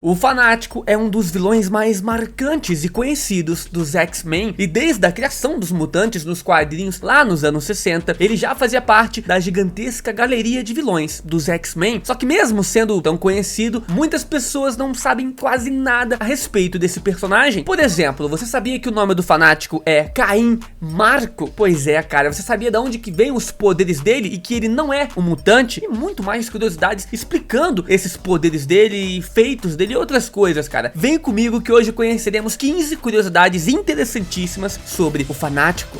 O Fanático é um dos vilões mais marcantes e conhecidos dos X-Men, e desde a criação dos mutantes nos quadrinhos lá nos anos 60, ele já fazia parte da gigantesca galeria de vilões dos X-Men. Só que mesmo sendo tão conhecido, muitas pessoas não sabem quase nada a respeito desse personagem. Por exemplo, você sabia que o nome do Fanático é Caim Marko? Pois é, cara, você sabia de onde que vem os poderes dele e que ele não é um mutante? E muito mais curiosidades explicando esses poderes dele e feitos dele e outras coisas, cara. Vem comigo que hoje conheceremos 15 curiosidades interessantíssimas sobre o Fanático.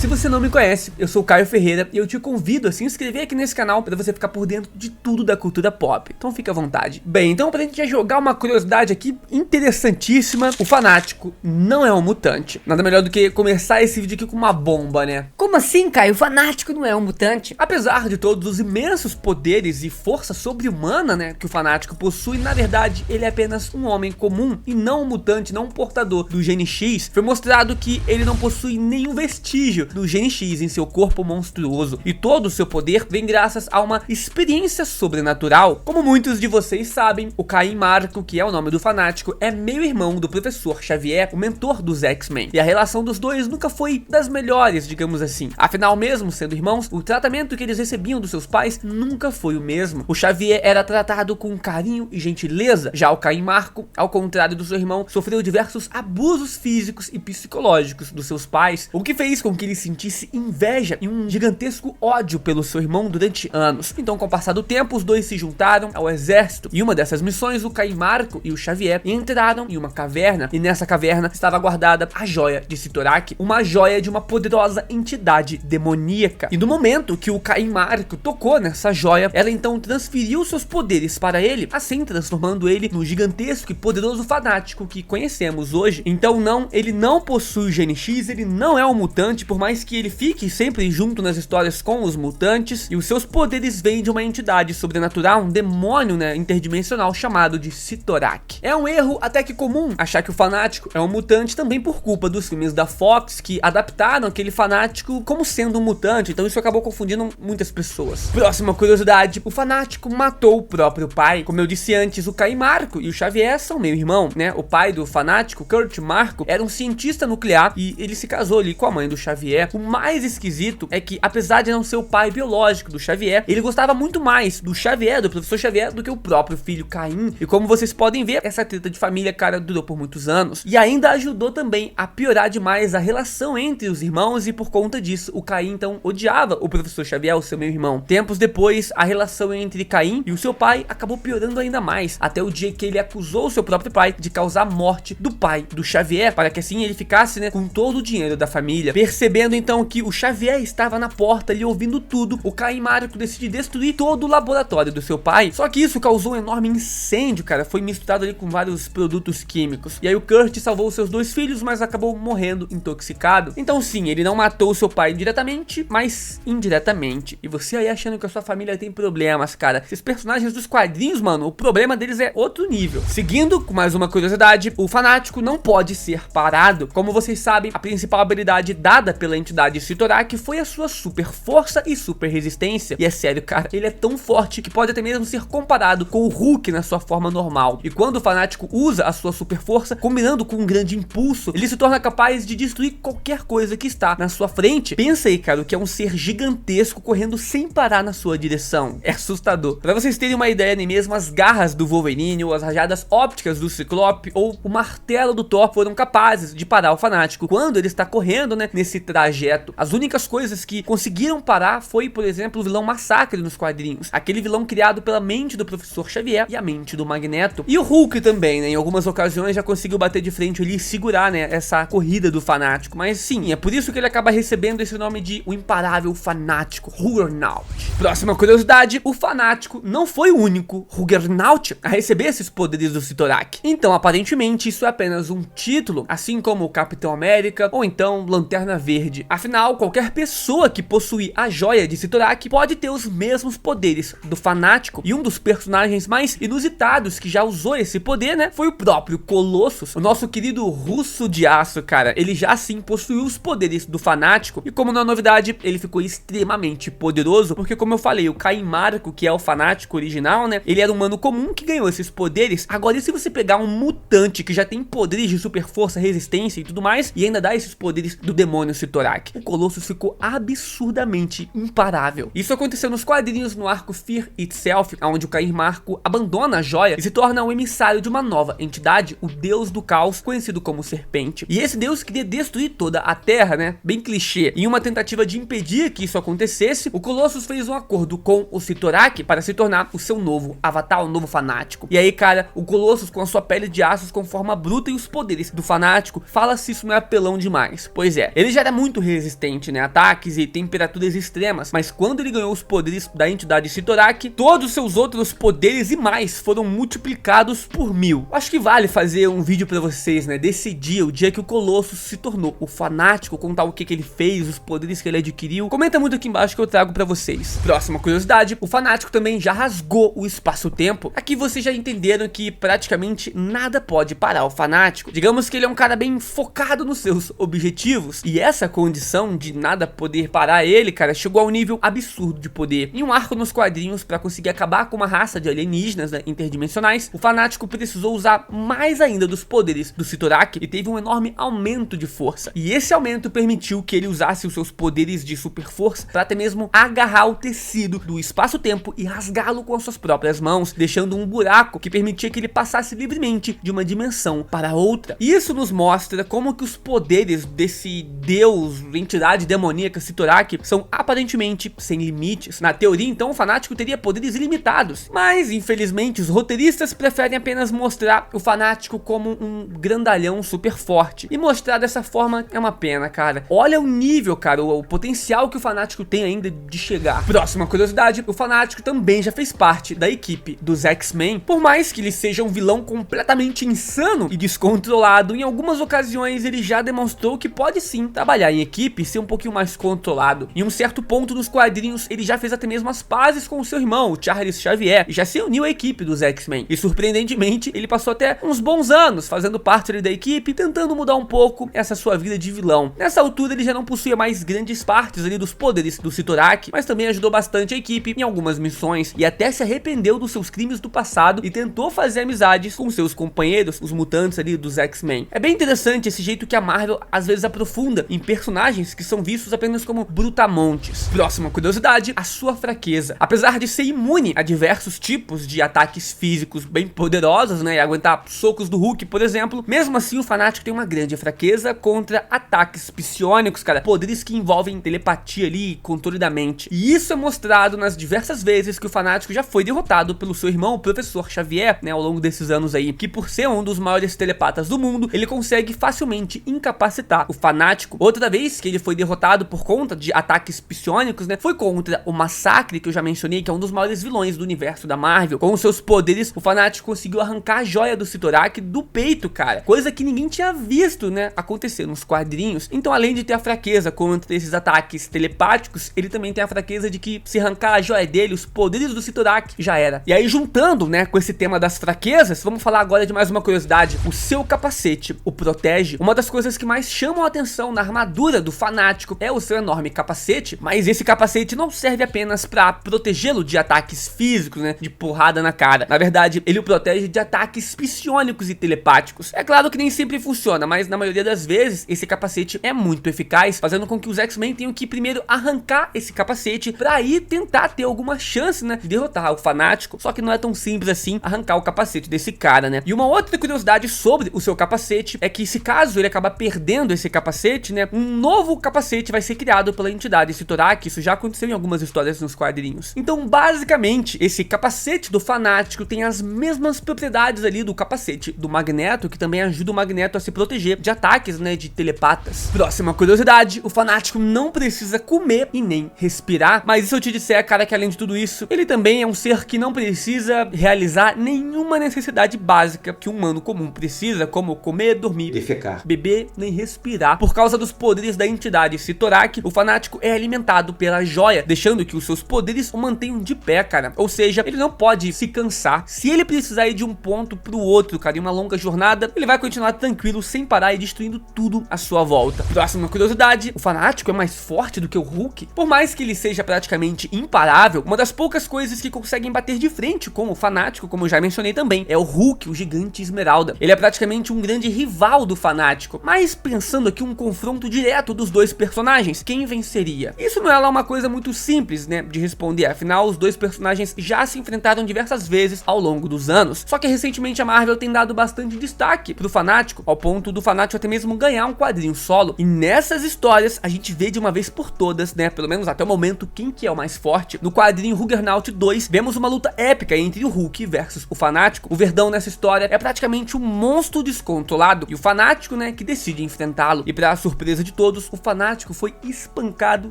Se você não me conhece, eu sou o Caio Ferreira e eu te convido a se inscrever aqui nesse canal para você ficar por dentro de tudo da cultura pop. Então fica à vontade. Bem, então pra gente já jogar uma curiosidade aqui interessantíssima, o Fanático não é um mutante. Nada melhor do que começar esse vídeo aqui com uma bomba, né? Como assim, Caio? O Fanático não é um mutante? Apesar de todos os imensos poderes e força sobre-humana, né, que o Fanático possui, na verdade, ele é apenas um homem comum e não um mutante, não um portador do gene X. Foi mostrado que ele não possui nenhum vestígio do gene X em seu corpo monstruoso, e todo o seu poder vem graças a uma experiência sobrenatural. Como muitos de vocês sabem, o Caim Marko, que é o nome do Fanático, é meio-irmão do Professor Xavier, o mentor dos X-Men, e a relação dos dois nunca foi das melhores, digamos assim. Afinal, mesmo sendo irmãos, o tratamento que eles recebiam dos seus pais nunca foi o mesmo. O Xavier era tratado com carinho e gentileza, já o Caim Marko, ao contrário do seu irmão, sofreu diversos abusos físicos e psicológicos dos seus pais, o que fez com que ele sentisse inveja e um gigantesco ódio pelo seu irmão durante anos. Então, com o passar do tempo, os dois se juntaram ao exército, e uma dessas missões, o Caim Marko e o Xavier entraram em uma caverna, e nessa caverna estava guardada a joia de Cyttorak, uma joia de uma poderosa entidade demoníaca. E no momento que o Caim Marko tocou nessa joia, ela então transferiu seus poderes para ele, assim transformando ele no gigantesco e poderoso Fanático que conhecemos hoje. Então não, ele não possui o gene X, ele não é um mutante, por mais que ele fique sempre junto nas histórias com os mutantes, e os seus poderes vêm de uma entidade sobrenatural, um demônio, né, interdimensional chamado de Cyttorak. É um erro até que comum achar que o Fanático é um mutante, também por culpa dos filmes da Fox, que adaptaram aquele Fanático como sendo um mutante, então isso acabou confundindo muitas pessoas. Próxima curiosidade, o Fanático matou o próprio pai. Como eu disse antes, o Caim Marko e o Xavier são meio irmão, né? O pai do Fanático, Kurt Marko, era um cientista nuclear e ele se casou ali com a mãe do Xavier. O mais esquisito é que, apesar de não ser o pai biológico do Xavier, ele gostava muito mais do Xavier, do Professor Xavier, do que o próprio filho Caim. E como vocês podem ver, essa treta de família, cara, durou por muitos anos. E ainda ajudou também a piorar demais a relação entre os irmãos, e por conta disso, o Caim então odiava o Professor Xavier, o seu meio-irmão. Tempos depois, a relação entre Caim e o seu pai acabou piorando ainda mais, até o dia que ele acusou o seu próprio pai de causar a morte do pai do Xavier, para que assim ele ficasse, né, com todo o dinheiro da família. Percebendo então que o Xavier estava na porta ali ouvindo tudo, o Caim Marko decide destruir todo o laboratório do seu pai. Só que isso causou um enorme incêndio, cara, foi misturado ali com vários produtos químicos. E aí o Kurt salvou seus dois filhos, mas acabou morrendo intoxicado. Então sim, ele não matou o seu pai diretamente, mas indiretamente. E você aí achando que a sua família tem problemas, cara. Esses personagens dos quadrinhos, mano, o problema deles é outro nível. Seguindo com mais uma curiosidade, o Fanático não pode ser parado. Como vocês sabem, a principal habilidade dada pela entidade Cyttorak foi a sua super força e super resistência. E é sério, cara, ele é tão forte que pode até mesmo ser comparado com o Hulk na sua forma normal. E quando o Fanático usa a sua super força, combinando com um grande impulso, ele se torna capaz de destruir qualquer coisa que está na sua frente. Pensa aí, cara, o que é um ser gigantesco correndo sem parar na sua direção. É assustador. Pra vocês terem uma ideia, nem mesmo as garras do Wolverine, ou as rajadas ópticas do Ciclope, ou o martelo do Thor foram capazes de parar o Fanático quando ele está correndo, né, nesse trajeto. As únicas coisas que conseguiram parar foi, por exemplo, o vilão Massacre nos quadrinhos, aquele vilão criado pela mente do Professor Xavier e a mente do Magneto. E o Hulk também, né, em algumas ocasiões já conseguiu bater de frente ali e segurar, né, essa corrida do Fanático. Mas sim, é por isso que ele acaba recebendo esse nome de o imparável Fanático, Juggernaut. Próxima curiosidade, o Fanático não foi o único Juggernaut a receber esses poderes do Cyttorak. Então, aparentemente, isso é apenas um título, assim como o Capitão América ou então Lanterna Verde. verdade. Afinal, qualquer pessoa que possuir a joia de Cyttorak pode ter os mesmos poderes do fanático, e um dos personagens mais inusitados que já usou esse poder, né, foi o próprio Colossus, o nosso querido russo de aço, cara. Ele já sim possuiu os poderes do fanático, e como não é novidade, ele ficou extremamente poderoso, porque como eu falei, o Caim Marko, que é o fanático original, né, ele era um humano comum que ganhou esses poderes. Agora, e se você pegar um mutante que já tem poderes de super força, resistência e tudo mais, e ainda dá esses poderes do demônio Cyttorak? O Colossus ficou absurdamente imparável. Isso aconteceu nos quadrinhos no arco Fear Itself, onde o Caim Marko abandona a joia e se torna o emissário de uma nova entidade, o Deus do Caos, conhecido como Serpente. E esse Deus queria destruir toda a Terra, né? Bem clichê. Em uma tentativa de impedir que isso acontecesse, o Colossus fez um acordo com o Cyttorak para se tornar o seu novo avatar, o novo fanático. E aí, cara, o Colossus, com a sua pele de aços com forma bruta e os poderes do fanático, fala se isso não é apelão demais. Pois é, ele já era muito resistente, né, a ataques e temperaturas extremas, mas quando ele ganhou os poderes da entidade Cyttorak, todos os seus outros poderes e mais foram multiplicados por 1000. Acho que vale fazer um vídeo pra vocês, né, desse dia, o dia que o Colossus se tornou o fanático, contar o que ele fez, os poderes que ele adquiriu. Comenta muito aqui embaixo que eu trago pra vocês. Próxima curiosidade, o fanático também já rasgou o espaço-tempo. Aqui vocês já entenderam que praticamente nada pode parar o fanático. Digamos que ele é um cara bem focado nos seus objetivos, e essa condição de nada poder parar ele, cara, chegou a um nível absurdo de poder. Em um arco nos quadrinhos, para conseguir acabar com uma raça de alienígenas, né, interdimensionais, o fanático precisou usar mais ainda dos poderes do Cyttorak e teve um enorme aumento de força. E esse aumento permitiu que ele usasse os seus poderes de super força para até mesmo agarrar o tecido do espaço-tempo e rasgá-lo com as suas próprias mãos, deixando um buraco que permitia que ele passasse livremente de uma dimensão para outra. Isso nos mostra como que os poderes desse deus, entidade demoníaca Cyttorak, são aparentemente sem limites. Na teoria, então, o fanático teria poderes ilimitados, mas infelizmente os roteiristas preferem apenas mostrar o fanático como um grandalhão super forte, e mostrar dessa forma é uma pena, cara. Olha o nível, cara, o potencial que o fanático tem ainda de chegar. Próxima curiosidade, o fanático também já fez parte da equipe dos X-Men. Por mais que ele seja um vilão completamente insano e descontrolado, em algumas ocasiões ele já demonstrou que pode sim trabalhar em equipe e ser um pouquinho mais controlado. Em um certo ponto nos quadrinhos, ele já fez até mesmo as pazes com o seu irmão, o Charles Xavier, e já se uniu à equipe dos X-Men. E surpreendentemente, ele passou até uns bons anos fazendo parte ali da equipe, tentando mudar um pouco essa sua vida de vilão. Nessa altura, ele já não possuía mais grandes partes ali dos poderes do Cyttorak, mas também ajudou bastante a equipe em algumas missões, e até se arrependeu dos seus crimes do passado e tentou fazer amizades com seus companheiros, os mutantes ali dos X-Men. É bem interessante esse jeito que a Marvel às vezes aprofunda em personagens que são vistos apenas como brutamontes. Próxima curiosidade, a sua fraqueza. Apesar de ser imune a diversos tipos de ataques físicos bem poderosos, né, e aguentar socos do Hulk, por exemplo, mesmo assim o fanático tem uma grande fraqueza contra ataques psionicos, cara, poderes que envolvem telepatia ali, controle da mente. E isso é mostrado nas diversas vezes que o fanático já foi derrotado pelo seu irmão, o Professor Xavier, né, ao longo desses anos aí, que por ser um dos maiores telepatas do mundo, ele consegue facilmente incapacitar o fanático. Outra vez que ele foi derrotado por conta de ataques psionicos, né, foi contra o Massacre, que eu já mencionei, que é um dos maiores vilões do universo da Marvel. Com os seus poderes, o fanático conseguiu arrancar a joia do Cyttorak do peito, cara, coisa que ninguém tinha visto, né, acontecer nos quadrinhos. Então, além de ter a fraqueza contra esses ataques telepáticos, ele também tem a fraqueza de que se arrancar a joia dele, os poderes do Cyttorak, já era. E aí, juntando, né, com esse tema das fraquezas, vamos falar agora de mais uma curiosidade. O seu capacete o protege. Uma das coisas que mais chamam a atenção na armadura do fanático é o seu enorme capacete, mas esse capacete não serve apenas para protegê-lo de ataques físicos, né, de porrada na cara. Na verdade, ele o protege de ataques psionicos e telepáticos. É claro que nem sempre funciona, mas na maioria das vezes esse capacete é muito eficaz, fazendo com que os X-Men tenham que primeiro arrancar esse capacete para aí tentar ter alguma chance, né, de derrotar o fanático. Só que não é tão simples assim arrancar o capacete desse cara, né? E uma outra curiosidade sobre o seu capacete é que, se caso ele acabar perdendo esse capacete, né, um novo capacete vai ser criado pela entidade Cyttorak. Isso já aconteceu em algumas histórias nos quadrinhos. Então, basicamente, esse capacete do fanático tem as mesmas propriedades ali do capacete do Magneto, que também ajuda o Magneto a se proteger de ataques, né, de telepatas. Próxima curiosidade, o fanático não precisa comer e nem respirar, mas e se eu te disser, cara, que além de tudo isso, ele também é um ser que não precisa realizar nenhuma necessidade básica que um humano comum precisa, como comer, dormir, defecar, beber, nem respirar, por causa dos poderes poderes da entidade Sitorak, o fanático é alimentado pela joia, deixando que os seus poderes o mantenham de pé, cara. Ou seja, ele não pode se cansar. Se ele precisar ir de um ponto pro outro, cara, em uma longa jornada, ele vai continuar tranquilo, sem parar e destruindo tudo à sua volta. Próxima curiosidade, o fanático é mais forte do que o Hulk. Por mais que ele seja praticamente imparável, uma das poucas coisas que conseguem bater de frente com o fanático, como eu já mencionei também, é o Hulk, o gigante esmeralda. Ele é praticamente um grande rival do fanático, mas pensando aqui um confronto direto dos dois personagens, quem venceria? Isso não é lá uma coisa muito simples, né, de responder, afinal os dois personagens já se enfrentaram diversas vezes ao longo dos anos, só que recentemente a Marvel tem dado bastante destaque pro fanático, ao ponto do fanático até mesmo ganhar um quadrinho solo, e nessas histórias a gente vê de uma vez por todas, né, pelo menos até o momento, quem que é o mais forte. No quadrinho Juggernaut 2, vemos uma luta épica entre o Hulk versus o fanático. O Verdão nessa história é praticamente um monstro descontrolado, e o fanático, né, que decide enfrentá-lo, e pra surpresa de todos, o fanático foi espancado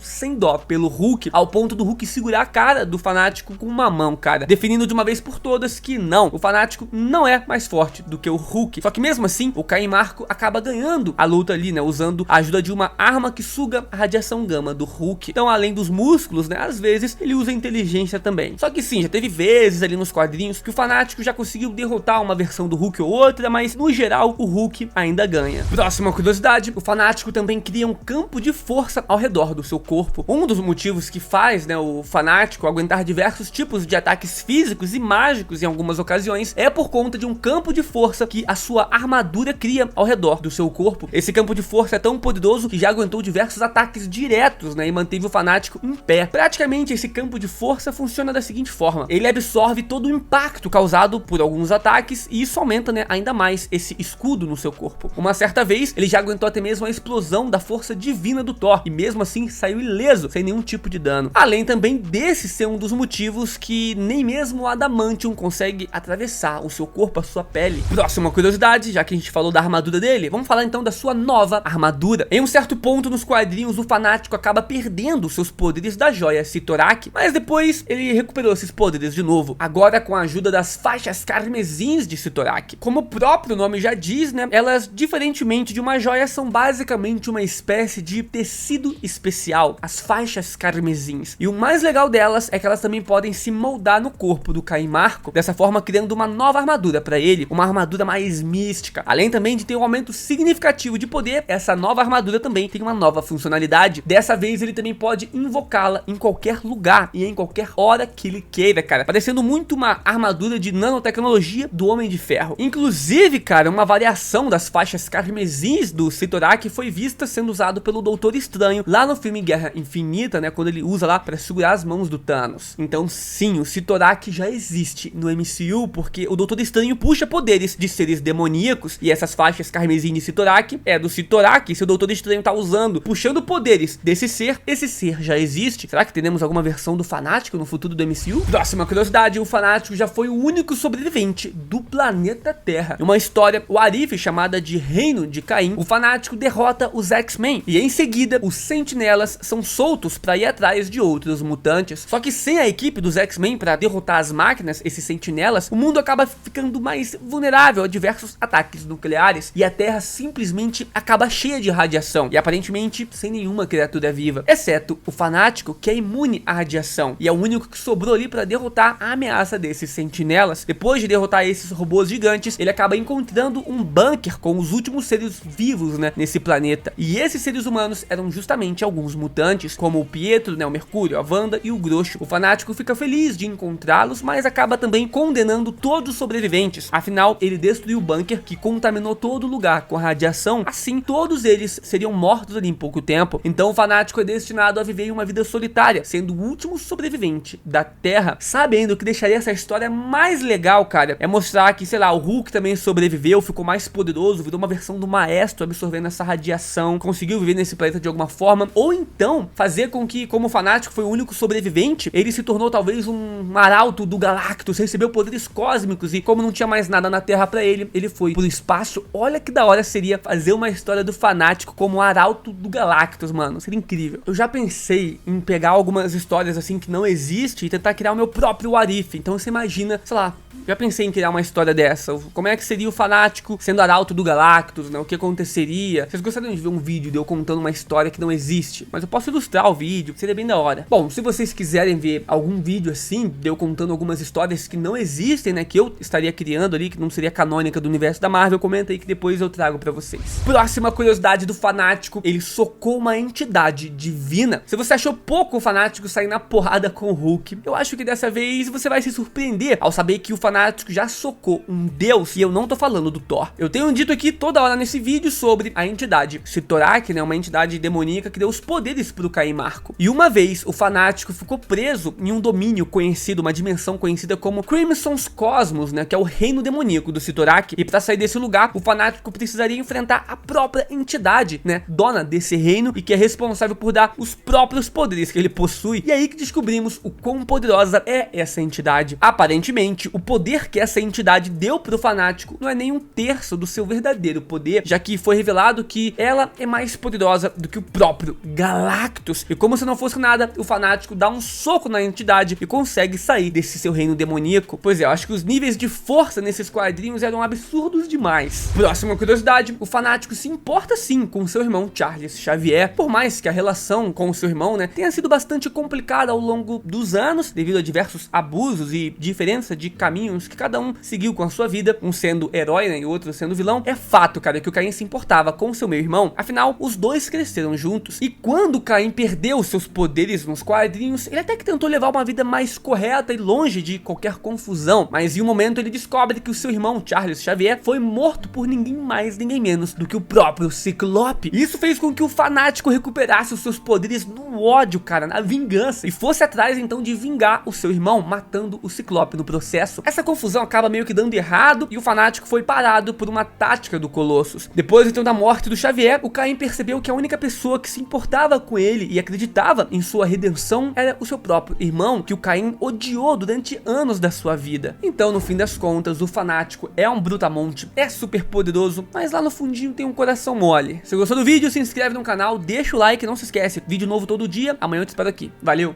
sem dó pelo Hulk, ao ponto do Hulk segurar a cara do fanático com uma mão, cara, definindo de uma vez por todas que não, o fanático não é mais forte do que o Hulk. Só que mesmo assim, o Caim Marco acaba ganhando a luta ali, né, usando a ajuda de uma arma que suga a radiação gama do Hulk. Então, além dos músculos, né, às vezes ele usa inteligência também. Só que sim, já teve vezes ali nos quadrinhos que o fanático já conseguiu derrotar uma versão do Hulk ou outra, mas no geral o Hulk ainda ganha. Próxima curiosidade, o fanático também cria um campo de força ao redor do seu corpo. Um dos motivos que faz, né, o fanático aguentar diversos tipos de ataques físicos e mágicos em algumas ocasiões é por conta de um campo de força que a sua armadura cria ao redor do seu corpo. Esse campo de força é tão poderoso que já aguentou diversos ataques diretos, né, e manteve o fanático em pé. Praticamente esse campo de força funciona da seguinte forma: ele absorve todo o impacto causado por alguns ataques e isso aumenta, né, ainda mais esse escudo no seu corpo. Uma certa vez ele já aguentou até mesmo a explosão da força divina do Thor e mesmo assim saiu ileso, sem nenhum tipo de dano. Além também desse ser um dos motivos que nem mesmo o Adamantium consegue atravessar o seu corpo, a sua pele. Próxima curiosidade, já que a gente falou da armadura dele, vamos falar então da sua nova armadura. Em um certo ponto nos quadrinhos, o fanático acaba perdendo seus poderes da joia Sitorak, mas depois ele recuperou esses poderes de novo, agora com a ajuda das faixas carmesins de Sitorak. Como o próprio nome já diz, né, elas, diferentemente de uma joia, são basicamente uma espécie de tecido especial, as faixas carmesins. E o mais legal delas é que elas também podem se moldar no corpo do Caim Marco, dessa forma criando uma nova armadura para ele, uma armadura mais mística. Além também de ter um aumento significativo de poder, essa nova armadura também tem uma nova funcionalidade. Dessa vez ele também pode invocá-la em qualquer lugar e em qualquer hora que ele queira, cara, parecendo muito uma armadura de nanotecnologia do Homem de Ferro. Inclusive, cara, uma variação das faixas carmesins do Sitorak foi vista sendo usado pelo Doutor Estranho lá no filme Guerra Infinita, né, quando ele usa lá para segurar as mãos do Thanos. Então sim, o Sitorak já existe no MCU porque o Doutor Estranho puxa poderes de seres demoníacos e essas faixas carmesim de Sitorak é do Sitorak. Se o Doutor Estranho tá usando, puxando poderes desse ser, esse ser já existe. Será que teremos alguma versão do fanático no futuro do MCU? Próxima curiosidade, o fanático já foi o único sobrevivente do planeta Terra. Em uma história, o Arif, chamada de Reino de Caim, o fanático derrota os X-Men e em seguida os Sentinelas são soltos para ir atrás de outros mutantes. Só que sem a equipe dos X-Men para derrotar as máquinas, esses Sentinelas, o mundo acaba ficando mais vulnerável a diversos ataques nucleares e a Terra simplesmente acaba cheia de radiação e aparentemente sem nenhuma criatura viva, exceto o fanático, que é imune à radiação e é o único que sobrou ali para derrotar a ameaça desses Sentinelas. Depois de derrotar esses robôs gigantes, ele acaba encontrando um bunker com os últimos seres vivos, né, nesse planeta. E esses seres humanos eram justamente alguns mutantes, como o Pietro, né, o Mercúrio, a Wanda e o Grosso. O fanático fica feliz de encontrá-los, mas acaba também condenando todos os sobreviventes. Afinal, ele destruiu o bunker que contaminou todo o lugar com a radiação. Assim, todos eles seriam mortos ali em pouco tempo. Então o fanático é destinado a viver uma vida solitária, sendo o último sobrevivente da Terra. Sabendo que deixaria essa história mais legal, cara, é mostrar que, sei lá, o Hulk também sobreviveu, ficou mais poderoso, virou uma versão do Maestro, absorvendo essa radiação, conseguiu viver nesse planeta de alguma forma. Ou então, fazer com que, como o fanático foi o único sobrevivente, ele se tornou talvez um arauto do Galactus, recebeu poderes cósmicos e como não tinha mais nada na Terra pra ele, ele foi pro espaço. Olha que da hora seria fazer uma história do fanático como arauto do Galactus, mano, seria incrível. Eu já pensei em pegar algumas histórias assim que não existem e tentar criar o meu próprio Arif. Então você imagina, sei lá, já pensei em criar uma história dessa. Como é que seria o fanático sendo arauto do Galactus, né? O que aconteceria? Vocês gostariam de ver um vídeo vídeo de eu contando uma história que não existe, mas eu posso ilustrar o vídeo, que seria bem da hora. Bom, se vocês quiserem ver algum vídeo assim, de eu contando algumas histórias que não existem, né, que eu estaria criando ali, que não seria canônica do universo da Marvel, comenta aí que depois eu trago pra vocês. Próxima curiosidade do Fanático, ele socou uma entidade divina. Se você achou pouco o Fanático sair na porrada com o Hulk, eu acho que dessa vez você vai se surpreender ao saber que o Fanático já socou um deus, e eu não tô falando do Thor. Eu tenho dito aqui toda hora nesse vídeo sobre a entidade Sitorak, né, uma entidade demoníaca que deu os poderes pro Caim Marco. E uma vez o Fanático ficou preso em um domínio conhecido, uma dimensão conhecida como Crimson's Cosmos, né, que é o reino demoníaco do Sitorak, e pra sair desse lugar, o Fanático precisaria enfrentar a própria entidade, né, dona desse reino e que é responsável por dar os próprios poderes que ele possui. E é aí que descobrimos o quão poderosa é essa entidade. Aparentemente, o poder que essa entidade deu pro Fanático não é nem um terço do seu verdadeiro poder, já que foi revelado que ela é mais poderosa do que o próprio Galactus. E como se não fosse nada, o Fanático dá um soco na entidade e consegue sair desse seu reino demoníaco. Pois é, eu acho que os níveis de força nesses quadrinhos eram absurdos demais. Próxima curiosidade, o Fanático se importa sim com seu irmão Charles Xavier, por mais que a relação com o seu irmão, né, tenha sido bastante complicada ao longo dos anos, devido a diversos abusos e diferença de caminhos que cada um seguiu com a sua vida, um sendo herói, né, e o outro sendo vilão. É fato, cara, que o Caim se importava com seu meio irmão, afinal, os dois cresceram juntos. E quando o Caim perdeu seus poderes nos quadrinhos, ele até que tentou levar uma vida mais correta e longe de qualquer confusão, mas em um momento ele descobre que o seu irmão Charles Xavier foi morto por ninguém mais, ninguém menos do que o próprio Ciclope. Isso fez com que o Fanático recuperasse os seus poderes no ódio, cara, na vingança, e fosse atrás então de vingar o seu irmão, matando o Ciclope no processo. Essa confusão acaba meio que dando errado e o Fanático foi parado por uma tática do Colossus. Depois então da morte do Xavier, o Caim percebeu que a única pessoa que se importava com ele e acreditava em sua redenção era o seu próprio irmão, que o Caim odiou durante anos da sua vida. Então, no fim das contas, o Fanático é um brutamonte, é super poderoso, mas lá no fundinho tem um coração mole. Se gostou do vídeo, se inscreve no canal, deixa o like, não se esquece, vídeo novo todo dia. Amanhã eu te espero aqui. Valeu!